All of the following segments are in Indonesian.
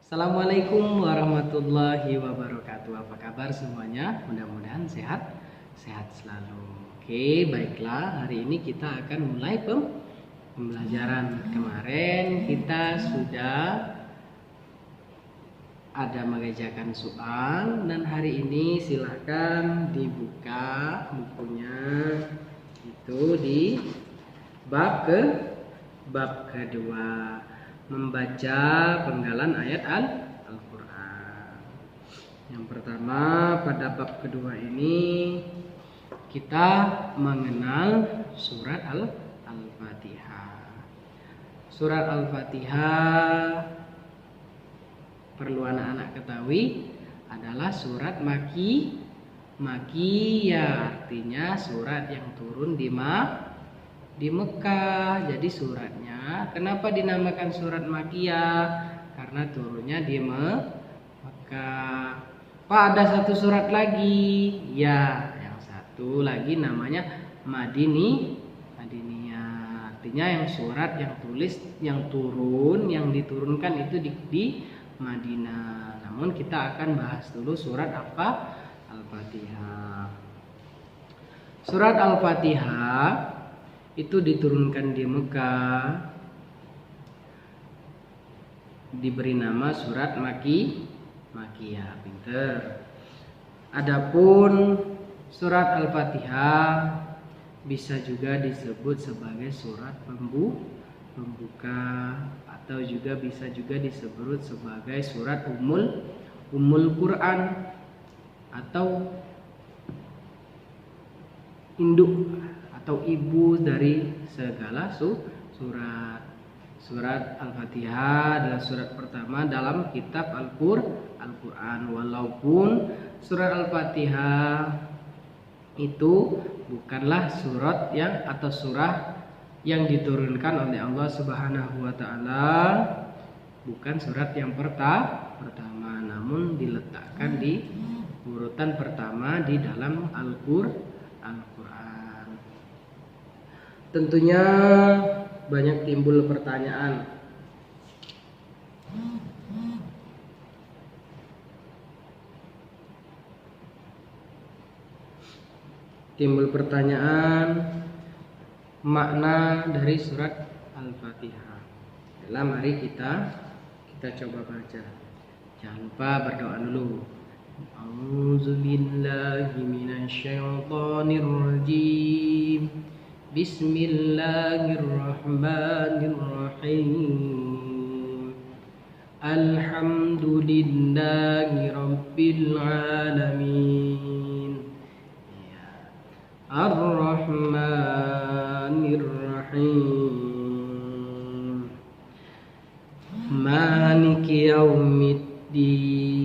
Assalamualaikum warahmatullahi wabarakatuh. Apa kabar semuanya? Mudah-mudahan sehat selalu. Oke, baiklah. Hari ini kita akan mulai pembelajaran. Kemarin kita sudah ada mengerjakan soal dan hari ini silakan dibuka bukunya itu di bab kedua. Membaca penggalan ayat Al-Quran. Yang pertama, pada bab kedua ini kita mengenal surat Al-Fatihah. Surat Al-Fatihah perlu anak-anak ketahui adalah surat Makkiyah, artinya surat yang turun di Mekah. Jadi suratnya kenapa dinamakan surat Makkiyah? Karena turunnya di Mekah. Pak, ada satu surat lagi. Ya, yang satu lagi namanya Madaniyah. Artinya yang surat yang yang diturunkan itu di Madinah. Namun kita akan bahas dulu surat apa? Al-Fatihah. Surat Al-Fatihah itu diturunkan di Mekah, diberi nama surat Makkiyah. Pinter. Adapun surat Al-Fatihah bisa juga disebut sebagai surat pembuka atau juga bisa juga disebut sebagai surat Ummul Quran atau induk atau ibu dari segala surat. Surat Al-Fatihah adalah surat pertama dalam kitab Al-Quran. Walaupun surat Al-Fatihah itu bukanlah surah yang diturunkan oleh Allah Subhanahu wa taala, bukan surat yang pertama, namun diletakkan di urutan pertama di dalam Al-Quran. Tentunya banyak timbul pertanyaan. Makna dari surat Al-Fatihah. Mari kita coba baca. Jangan lupa berdoa dulu. A'udzubillahi minasyaitonirrajim. Bismillahirrahmanirrahim. Alhamdulillahi rabbil alamin. Ar-Rahmanir-Rahim. Maliki yaumiddin.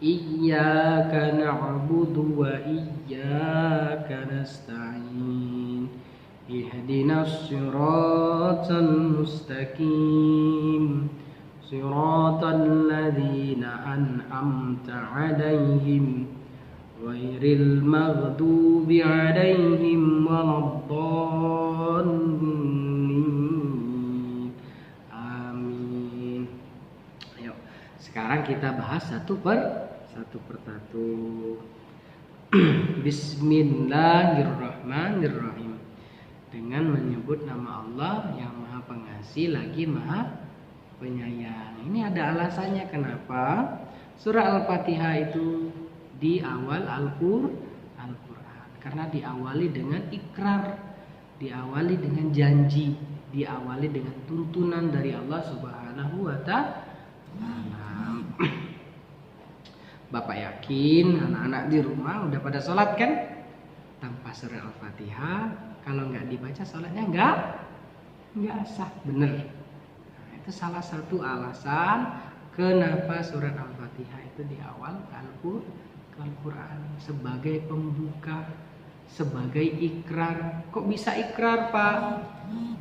Iyyaka na'budu wa iyyaka nasta'in. Ihdinas siratal mustaqim. Siratal ladzina an'amta 'alaihim ghairil maghdubi 'alaihim waladdallin. Amin. Ayo, sekarang kita bahas satu persatu. Bismillahirrahmanirrahim. Dengan menyebut nama Allah yang Maha Pengasih lagi Maha Penyayang. Ini ada alasannya kenapa surah Al-Fatihah itu di awal Al-Quran. Karena diawali dengan ikrar, diawali dengan janji, diawali dengan tuntunan dari Allah Subhanahu wa ta'ala. Bapak yakin anak-anak di rumah udah pada sholat kan? Tanpa surah Al-Fatihah, kalau nggak dibaca sholatnya nggak sah, bener. Nah, itu salah satu alasan kenapa surat Al-Fatihah itu di awal Al-Quran sebagai pembuka, sebagai ikrar. Kok bisa ikrar, Pak?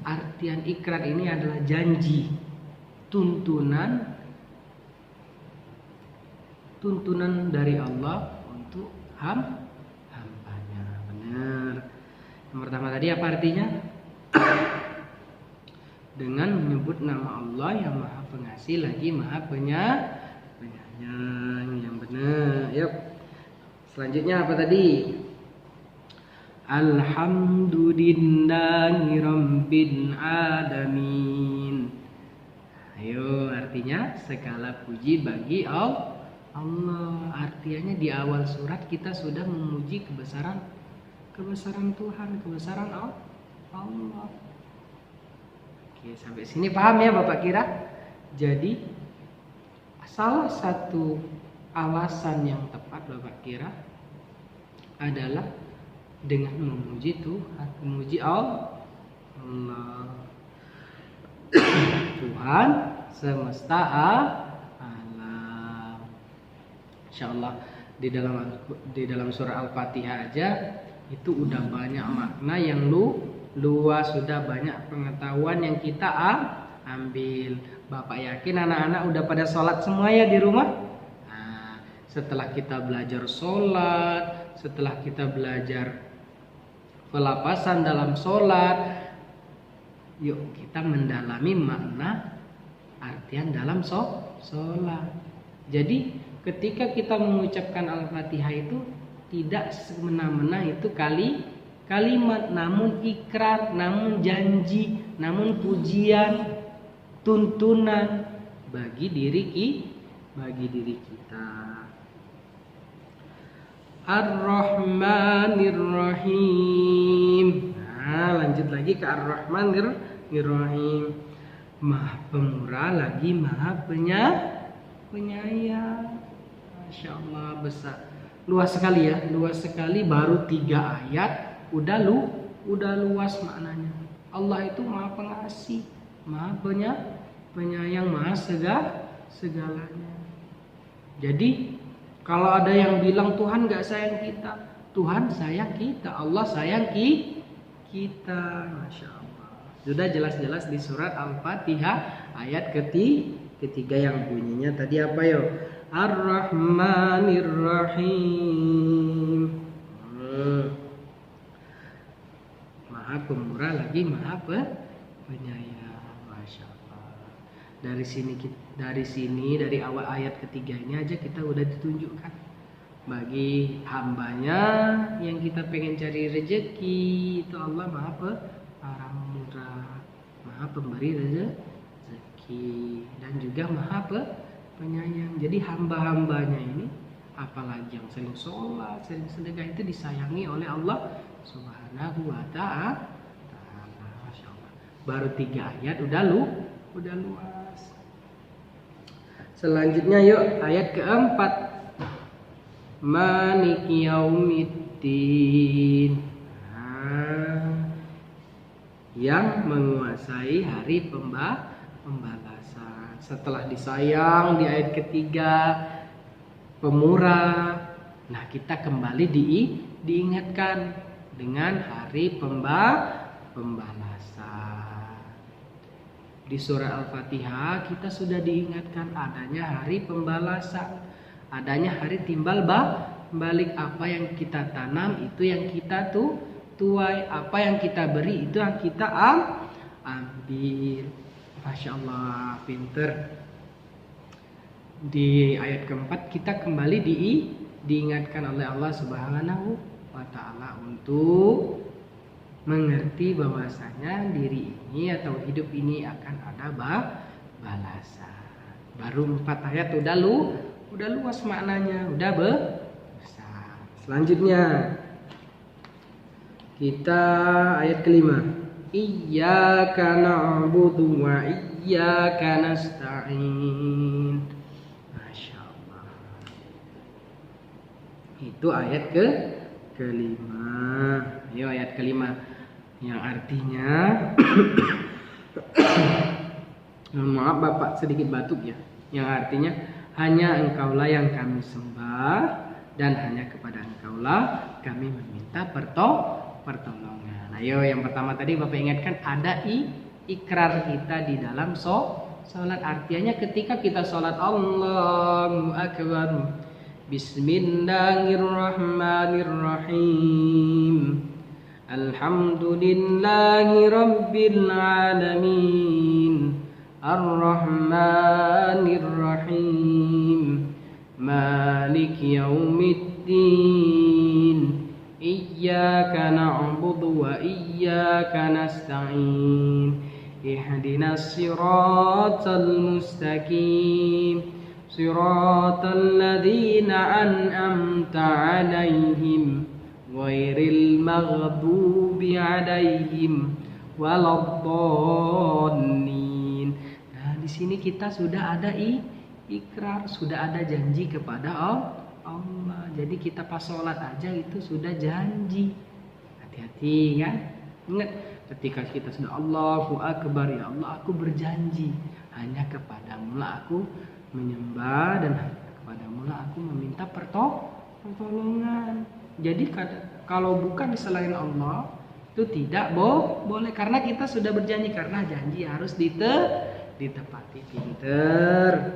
Artian ikrar ini adalah janji, tuntunan dari Allah untuk hambanya. Benar. Yang pertama tadi apa artinya? dengan menyebut nama Allah yang Maha Pengasih lagi Maha Penyayang. Yang benar. Yuk. Selanjutnya apa tadi? Alhamdulillahi Rabbil Alamin. Ayo, artinya segala puji bagi Allah. Artinya di awal surat kita sudah memuji kebesaran Tuhan, kebesaran Allah. Oke, sampai sini paham ya Bapak Kira? Jadi salah satu alasan yang tepat Bapak Kira adalah dengan memuji Tuhan, memuji Allah. Tuhan semesta alam. Insyaallah di dalam surah Al-Fatihah aja itu udah banyak makna yang luas, sudah banyak pengetahuan yang kita ambil. Bapak yakin anak-anak udah pada sholat semua ya di rumah? Nah, setelah kita belajar sholat, setelah kita belajar pelapasan dalam sholat, yuk kita mendalami makna artian dalam sholat. Jadi ketika kita mengucapkan Al-Fatihah itu tidak semena-mena itu kalimat, namun ikrar, namun janji, namun pujian, tuntunan bagi diri kita. Ar-Rahmanir-Rahim. Nah, lanjut lagi ke Ar-Rahmanir-Rahim. Maha Pemurah lagi Maha Penyayang. Masya Allah, besar, luas sekali ya, luas sekali. Baru 3 ayat udah luas maknanya. Allah itu Maha Pengasih, Maha Penyayang, Maha segalanya. Jadi kalau ada yang bilang Tuhan gak sayang kita, Tuhan sayang kita, Allah sayang kita. Masya Allah. Sudah jelas-jelas di surat Al-Fatihah ayat ketiga yang bunyinya tadi apa yo? Ar-Rahmanir-Rahim. Maha Pemurah lagi Maha Penyayang. Masya Allah. Dari awal ayat ketiganya aja kita udah ditunjukkan bagi hambanya yang kita pengen cari rezeki itu Allah Maha Pemurah, Maha Pemberi rezeki, dan juga Maha Penyayang. Jadi hamba-hambanya ini apalagi yang sering sholat, sering sedekah itu disayangi oleh Allah Subhanahu wa ta'ala. Masya Allah. Baru 3 ayat udah luas. Selanjutnya yuk ayat keempat. Maliki yaumiddin. Yang menguasai hari pembalasan. Setelah disayang di ayat ketiga, pemurah. Nah, kita kembali diingatkan dengan hari pembalasan. Di surah Al-Fatihah kita sudah diingatkan adanya hari pembalasan, adanya hari timbal balik. Apa yang kita tanam itu yang kita tuai, apa yang kita beri itu yang kita ambil. Masya Allah, pinter. Di ayat keempat kita kembali diingatkan oleh Allah Subhanahu wa ta'ala untuk mengerti bahwasanya diri ini atau hidup ini akan ada balasan. Baru 4 ayat udah luas maknanya, udah besar. Selanjutnya kita ayat kelima. Iyyaka na'budu wa iyyaka nasta'in. Masya Allah. Itu ayat kelima. Ayo ayat kelima. Yang artinya maaf Bapak sedikit batuk ya. Yang artinya hanya Engkaulah yang kami sembah dan hanya kepada Engkaulah kami meminta pertolongan. Ayo yang pertama tadi Bapak ingatkan ada ikrar kita di dalam sholat. Artinya ketika kita sholat Allahu Akbar, Bismillahirrahmanirrahim, Alhamdulillahi Rabbil Alamin, Ar-Rahmanir Rahim, Malik Yaumiddin, Iyyaka na'budu wa iyyaka nasta'in, Ihdinas siratal mustaqim, Siratal ladzina an'amta 'alaihim ghairil maghdubi 'alaihim waladdallin. Nah, di sini kita sudah ada ikrar, sudah ada janji kepada Allah. Jadi kita pas sholat aja itu sudah janji. Hati-hati kan? Ingat, ketika kita sudah Allahu Akbar, ya Allah aku berjanji hanya kepadamu lah aku menyembah dan kepadamu lah aku meminta pertolongan. Jadi kalau bukan selain Allah itu tidak boleh, karena kita sudah berjanji, karena janji harus ditepati. Pinter.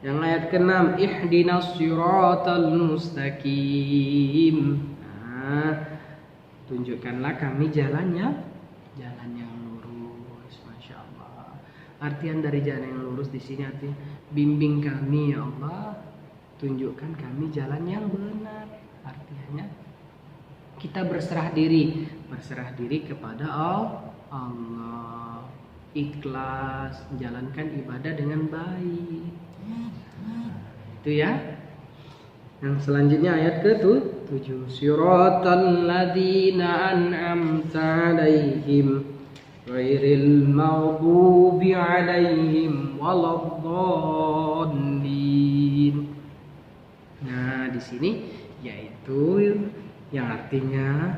Yang ayat ke-6, ihdinas siratal mustaqim. Nah, tunjukkanlah kami jalan yang lurus. Masya Allah. Artian dari jalan yang lurus di sini artinya bimbing kami ya Allah, tunjukkan kami jalan yang benar. Artinya kita berserah diri kepada Allah, ikhlas, menjalankan ibadah dengan baik. Itu ya. Yang selanjutnya ayat ke-7, Siratal ladzina an'amta 'alaihim ghairil maghdubi 'alaihim waladdallin. Nah, di sini yaitu yang artinya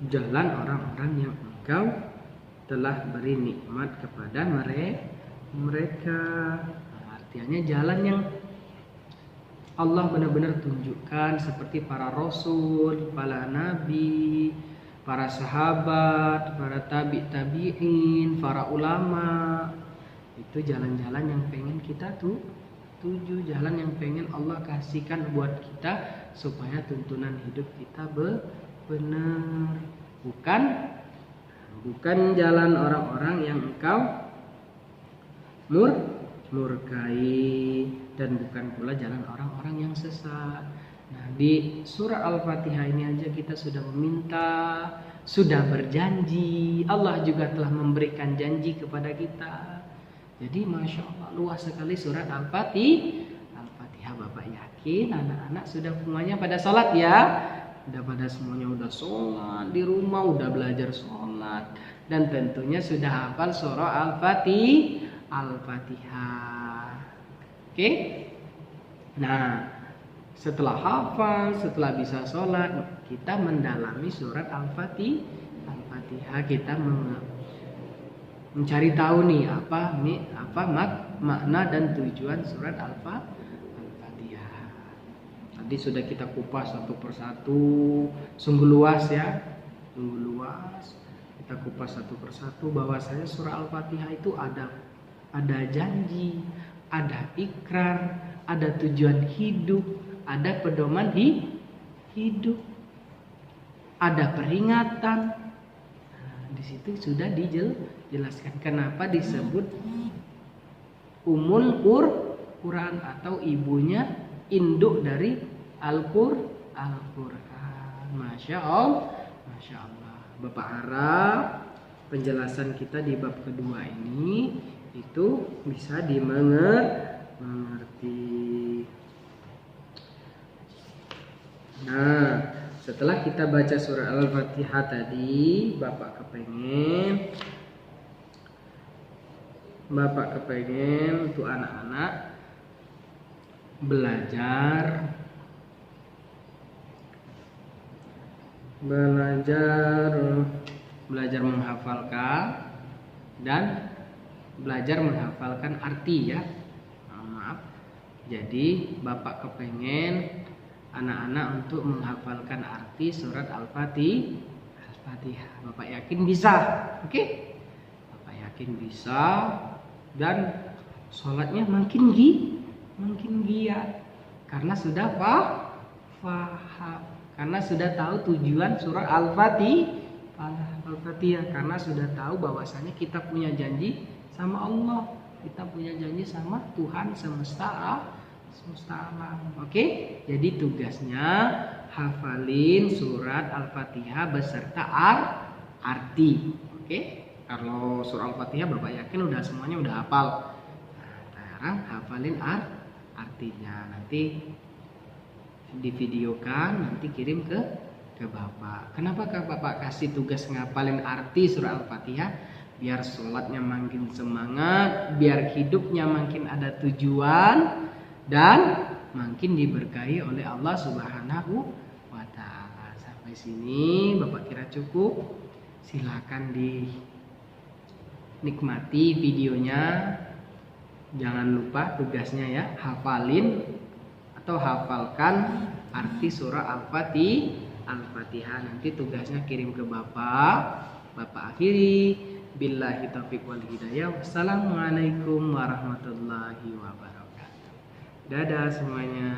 jalan orang-orang yang Engkau telah beri nikmat kepada mereka. Nah, artinya jalan yang Allah benar-benar tunjukkan, seperti para rasul, para nabi, para sahabat, para tabi'in, para ulama. Itu jalan-jalan yang pengen kita tuju, jalan yang pengen Allah kasihkan buat kita supaya tuntunan hidup kita benar. Bukan jalan orang-orang yang Engkau murkai, dan bukan pula jalan orang-orang yang sesat. Nah, di surah Al-Fatihah ini aja kita sudah meminta, sudah berjanji. Allah juga telah memberikan janji kepada kita. Jadi Masya Allah, luas sekali surat Al-Fatihah. Bapak yakin anak-anak sudah semuanya pada sholat ya? Udah sholat di rumah, udah belajar sholat, dan tentunya sudah hafal surah Al-Fatihah. Oke? Nah, setelah hafal, setelah bisa sholat, kita mendalami surat Al-Fatihah. Kita mencari tahu nih apa makna dan tujuan surat Al-Fatihah. Tadi sudah kita kupas satu persatu, sungguh luas ya, Kita kupas satu persatu bahwasanya surah Al-Fatihah itu ada janji, ada ikrar, ada tujuan hidup, ada pedoman hidup, ada peringatan. Nah, di situ sudah dijelaskan kenapa disebut Ummul Quran atau ibunya induk dari Al-Quran. Masya Allah. Bapak harap penjelasan kita di bab kedua ini itu bisa dimengerti. Nah, setelah kita baca surah Al-Fatihah tadi, Bapak kepengen untuk anak-anak belajar menghafalkan dan belajar menghafalkan arti ya. Maaf. Jadi Bapak kepengen anak-anak untuk menghafalkan arti surat Al-Fatihah. Bapak yakin bisa? Oke? Bapak yakin bisa, dan sholatnya makin giat karena sudah paham. Karena sudah tahu tujuan surah Al-Fatihah, karena sudah tahu bahwasanya kita punya janji sama Allah, kita punya janji sama Tuhan semesta alam. Oke? Jadi tugasnya hafalin surat Al-Fatihah beserta arti. Oke? Kalau surah Al-Fatihah Bapak yakin udah semuanya udah hafal. Nah, sekarang hafalin artinya. Nanti divideokan, nanti kirim ke Bapak. Kenapa Bapak kasih tugas ngapalin arti surah Al-Fatihah? Biar sholatnya makin semangat, biar hidupnya makin ada tujuan, dan makin diberkahi oleh Allah Subhanahu wa Ta'ala. Sampai sini Bapak kira cukup? Silakan dinikmati videonya. Jangan lupa tugasnya ya, hafalin atau hafalkan arti surah Al-Fatihah. Nanti tugasnya kirim ke Bapak akhiri. Billahi taufiq wal hidayah. Wassalamualaikum warahmatullahi wabarakatuh. Dadah semuanya.